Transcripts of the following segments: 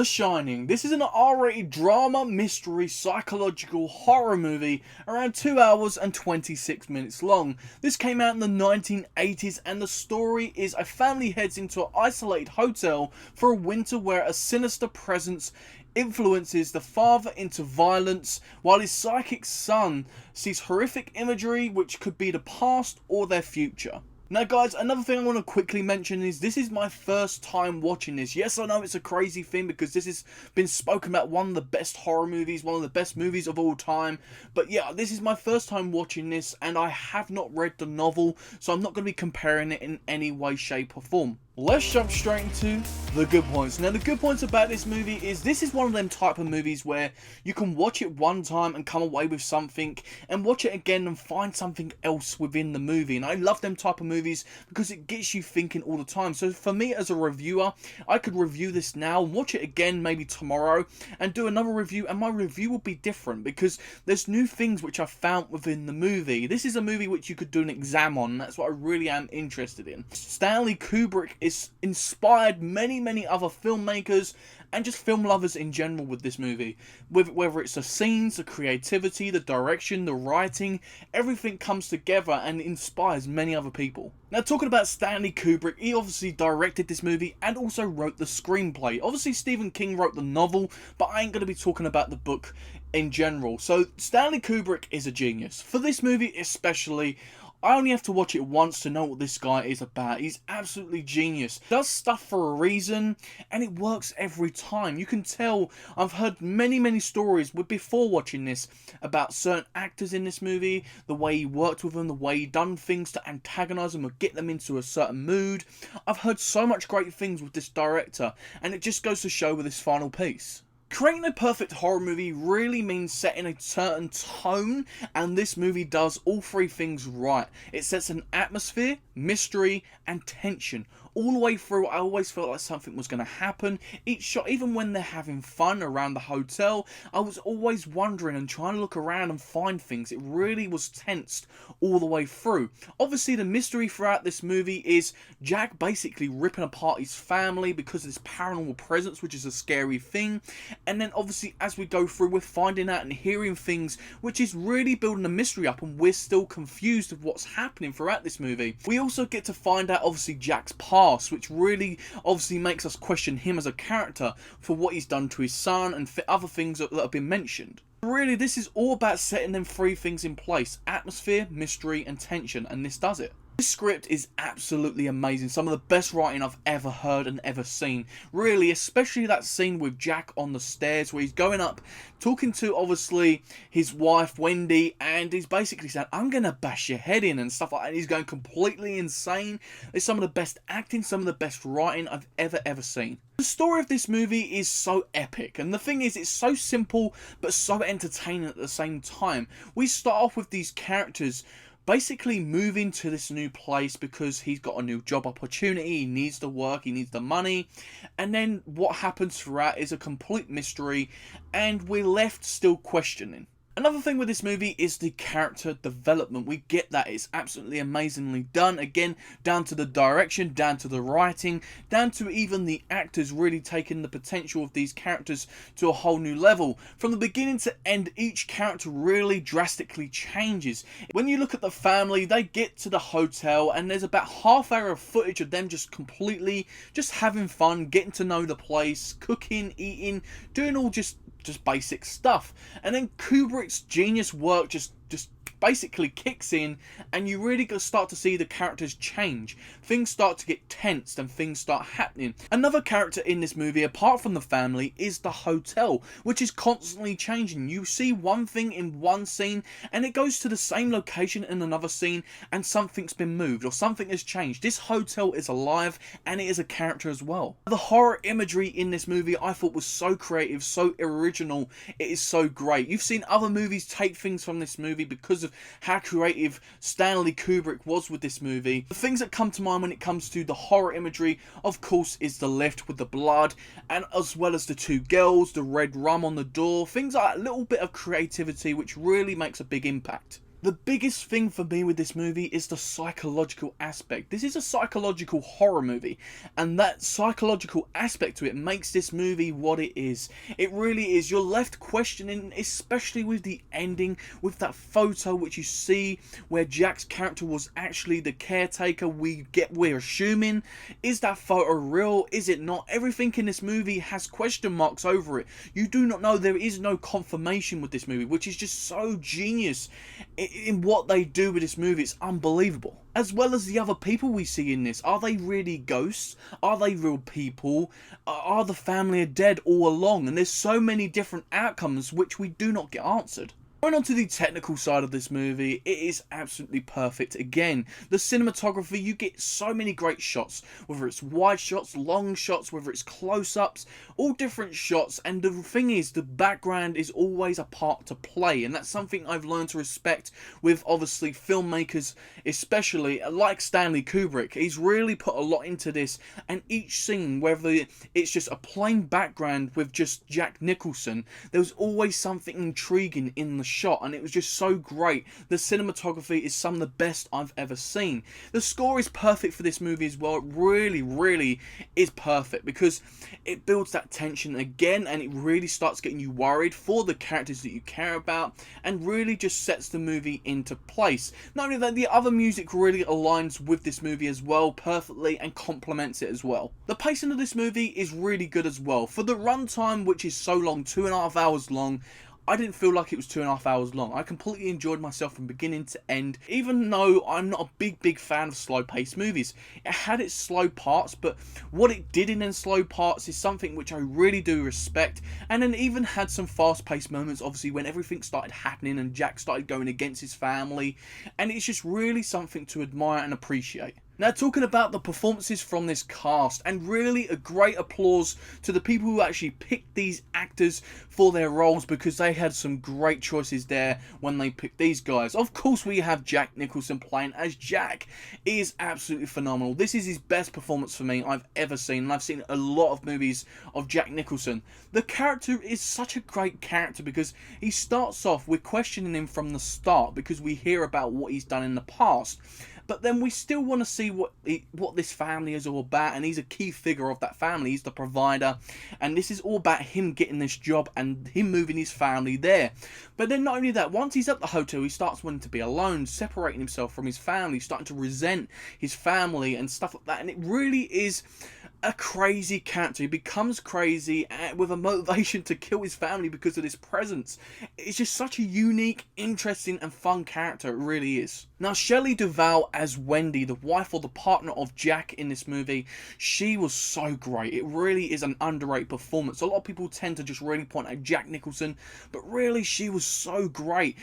The Shining. This is an R-rated drama, mystery, psychological horror movie around 2 hours and 26 minutes long. This came out in the 1980s and the story is a family heads into an isolated hotel for a winter where a sinister presence influences the father into violence while his psychic son sees horrific imagery which could be the past or their future. Now guys, another thing I want to quickly mention is this is my first time watching this. Yes, I know it's a crazy thing because this has been spoken about one of the best horror movies, one of the best movies of all time. But yeah, this is my first time watching this and I have not read the novel, so I'm not going to be comparing it in any way, shape or form. Let's jump straight into the good points. Now the good points about this movie is this is one of them type of movies where you can watch it one time and come away with something and watch it again and find something else within the movie. And I love them type of movies because it gets you thinking all the time. So for me as a reviewer, I could review this now, watch it again maybe tomorrow and do another review, and my review will be different because there's new things which I found within the movie. This is a movie which you could do an exam on, and that's what I really am interested in. Stanley Kubrick is inspired many other filmmakers and just film lovers in general with this movie. Whether it's the scenes, the creativity, the direction, the writing, everything comes together and inspires many other people. Now talking about Stanley Kubrick, he obviously directed this movie and also wrote the screenplay. Obviously Stephen King wrote the novel, but I ain't going to be talking about the book in general. So Stanley Kubrick is a genius. For this movie especially, I only have to watch it once to know what this guy is about. He's absolutely genius. Does stuff for a reason, and it works every time. You can tell, I've heard many stories before watching this about certain actors in this movie, the way he worked with them, the way he done things to antagonise them or get them into a certain mood. I've heard so much great things with this director, and it just goes to show with this final piece. Creating a perfect horror movie really means setting a certain tone, and this movie does all three things right. It sets an atmosphere, mystery, and tension. All the way through, I always felt like something was going to happen. Each shot, even when they're having fun around the hotel, I was always wondering and trying to look around and find things. It really was tensed all the way through. Obviously, the mystery throughout this movie is Jack basically ripping apart his family because of this paranormal presence, which is a scary thing. And then obviously, as we go through, we're finding out and hearing things, which is really building the mystery up, and we're still confused of what's happening throughout this movie. We also get to find out, obviously, Jack's past, which really obviously makes us question him as a character for what he's done to his son and other things that have been mentioned. Really, this is all about setting them three things in place: atmosphere, mystery, and tension, and this does it. This script is absolutely amazing. Some of the best writing I've ever heard and ever seen. Really, especially that scene with Jack on the stairs where he's going up, talking to obviously his wife Wendy, and he's basically saying, "I'm gonna bash your head in," and stuff like that. He's going completely insane. It's some of the best acting, some of the best writing I've ever seen. The story of this movie is so epic, and the thing is, it's so simple but so entertaining at the same time. We start off with these characters basically moving to this new place because he's got a new job opportunity, he needs the work, he needs the money, and then what happens throughout is a complete mystery, and we're left still questioning. Another thing with this movie is the character development. We get that. It's absolutely amazingly done. Again, down to the direction, down to the writing, down to even the actors really taking the potential of these characters to a whole new level. From the beginning to end, each character really drastically changes. When you look at the family, they get to the hotel and there's about half hour of footage of them just having fun, getting to know the place, cooking, eating, doing all just basic stuff. And then Kubrick's genius work just basically kicks in, and you really start to see the characters change. Things start to get tensed and things start happening. Another character in this movie, apart from the family, is the hotel, which is constantly changing. You see one thing in one scene and it goes to the same location in another scene and something's been moved or something has changed. This hotel is alive and it is a character as well. The horror imagery in this movie I thought was so creative, so original. It is so great. You've seen other movies take things from this movie because of how creative Stanley Kubrick was with this movie. The things that come to mind when it comes to the horror imagery, of course, is the lift with the blood, and as well as the two girls, the red rum on the door, things like that, a little bit of creativity which really makes a big impact. The biggest thing for me with this movie is the psychological aspect. This is a psychological horror movie, and that psychological aspect to it makes this movie what it is. It really is. You're left questioning, especially with the ending, with that photo which you see where Jack's character was actually the caretaker. We're assuming, is that photo real? Is it not? Everything in this movie has question marks over it. You do not know. There is no confirmation with this movie, which is just so genius in what they do with this movie. It's unbelievable. As well as the other people we see in this. Are they really ghosts? Are they real people? Are the family dead all along? And there's so many different outcomes which we do not get answered. Going on to the technical side of this movie, it is absolutely perfect. Again, the cinematography, you get so many great shots, whether it's wide shots, long shots, whether it's close-ups, all different shots, and the thing is, the background is always a part to play, and that's something I've learned to respect with, obviously, filmmakers, especially, like Stanley Kubrick. He's really put a lot into this, and each scene, whether it's just a plain background with just Jack Nicholson, there's always something intriguing in the shot, and it was just so great. The cinematography is some of the best I've ever seen. The score is perfect for this movie as well. It really is perfect because it builds that tension again, and it really starts getting you worried for the characters that you care about, and really just sets the movie into place. Not only that, the other music really aligns with this movie as well perfectly and complements it as well. The pacing of this movie is really good as well. For the runtime, which is so long, 2.5 hours long, I didn't feel like it was 2.5 hours long. I completely enjoyed myself from beginning to end, even though I'm not a big fan of slow-paced movies. It had its slow parts, but what it did in them slow parts is something which I really do respect, and then even had some fast-paced moments, obviously, when everything started happening and Jack started going against his family, and it's just really something to admire and appreciate. Now, talking about the performances from this cast, and really a great applause to the people who actually picked these actors for their roles, because they had some great choices there when they picked these guys. Of course, we have Jack Nicholson playing as Jack. He is absolutely phenomenal. This is his best performance for me I've ever seen, and I've seen a lot of movies of Jack Nicholson. The character is such a great character because he starts off, we're questioning him from the start because we hear about what he's done in the past. But then we still want to see what this family is all about, and he's a key figure of that family. He's the provider, and this is all about him getting this job and him moving his family there. But then not only that, once he's at the hotel, he starts wanting to be alone, separating himself from his family, starting to resent his family and stuff like that. And it really is a crazy character. He becomes crazy with a motivation to kill his family because of his presence. It's just such a unique, interesting and fun character. It really is. Now, Shelley Duvall as Wendy, the wife or the partner of Jack in this movie, she was so great. It really is an underrated performance. A lot of people tend to just really point at Jack Nicholson, but really she was so great.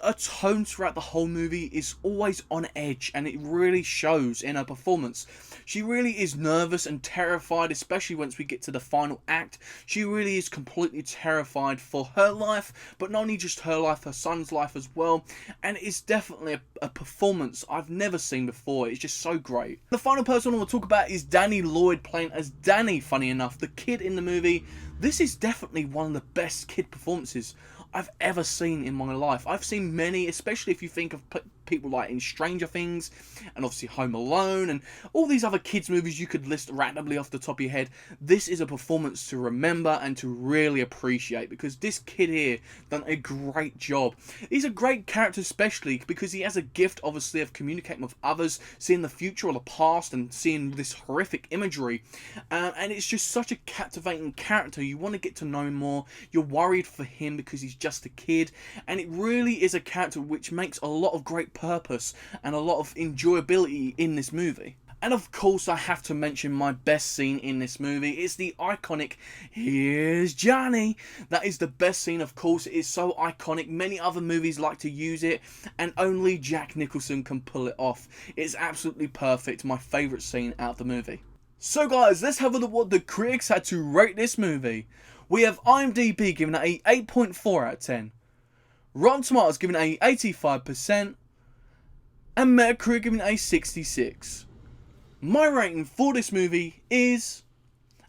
Her tone throughout the whole movie is always on edge, and it really shows in her performance. She really is nervous and terrified, especially once we get to the final act. She really is completely terrified for her life, but not only just her life, her son's life as well. And it's definitely a performance I've never seen before. It's just so great. The final person I want to talk about is Danny Lloyd playing as Danny, funny enough, the kid in the movie. This is definitely one of the best kid performances I've ever seen in my life. I've seen many, especially if you think of people like in Stranger Things and obviously Home Alone and all these other kids movies you could list randomly off the top of your head. This is a performance to remember and to really appreciate, because this kid here done a great job. He's a great character, especially because he has a gift obviously of communicating with others, seeing the future or the past and seeing this horrific imagery, and it's just such a captivating character. You want to get to know him more. You're worried for him because he's just a kid, and it really is a character which makes a lot of great purpose and a lot of enjoyability in this movie. And of course I have to mention my best scene in this movie. It's the iconic "Here's Johnny." That is the best scene, of course. It is so iconic. Many other movies like to use it, and only Jack Nicholson can pull it off. It's absolutely perfect. My favourite scene out of the movie. So guys, let's have a look at what the critics had to rate this movie. We have IMDb giving it a 8.4 out of 10. Rotten Tomatoes giving it a 85%. And Metacritic giving it a 66. My rating for this movie is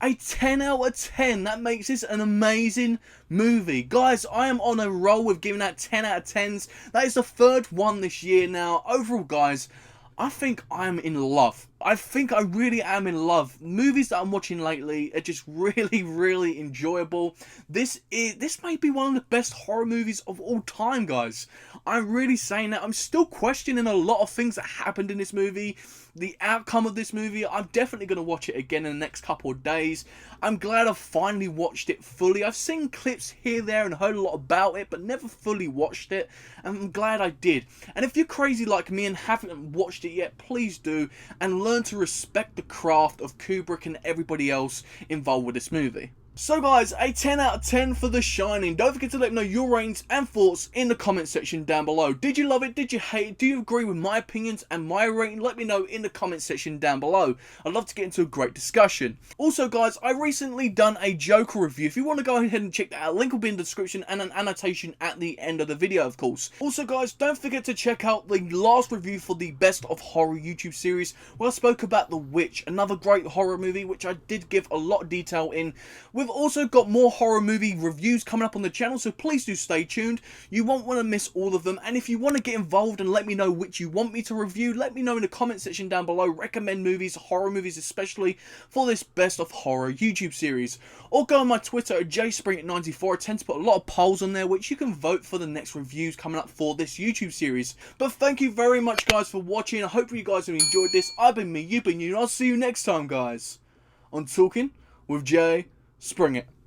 A 10 out of 10. That makes this an amazing movie. Guys, I am on a roll with giving out 10 out of 10s. That is the third one this year now. Overall, guys, I think I'm in love. I think I really am in love. Movies that I'm watching lately are just really, really enjoyable. This may be one of the best horror movies of all time, guys. I'm really saying that. I'm still questioning a lot of things that happened in this movie. The outcome of this movie. I'm definitely going to watch it again in the next couple of days. I'm glad I've finally watched it fully. I've seen clips here, there, and heard a lot about it, but never fully watched it. And I'm glad I did. And if you're crazy like me and haven't watched it yet, please do. And learn to respect the craft of Kubrick and everybody else involved with this movie. So guys, a 10 out of 10 for The Shining. Don't forget to let me know your ratings and thoughts in the comment section down below. Did you love it? Did you hate it? Do you agree with my opinions and my rating? Let me know in the comment section down below. I'd love to get into a great discussion. Also guys, I recently done a Joker review. If you want to go ahead and check that out, link will be in the description and an annotation at the end of the video, of course. Also guys, don't forget to check out the last review for the Best of Horror YouTube series, where I spoke about The Witch, another great horror movie which I did give a lot of detail in. We've also got more horror movie reviews coming up on the channel, so please do stay tuned. You won't want to miss all of them, and if you want to get involved and let me know which you want me to review, let me know in the comment section down below. Recommend movies, horror movies especially, for this Best of Horror YouTube series. Or go on my Twitter at jspring94. I tend to put a lot of polls on there which you can vote for the next reviews coming up for this YouTube series. But thank you very much guys for watching. I hope you guys have enjoyed this. I've been me, you've been you, and I'll see you next time guys on Talking with Jay Spring It.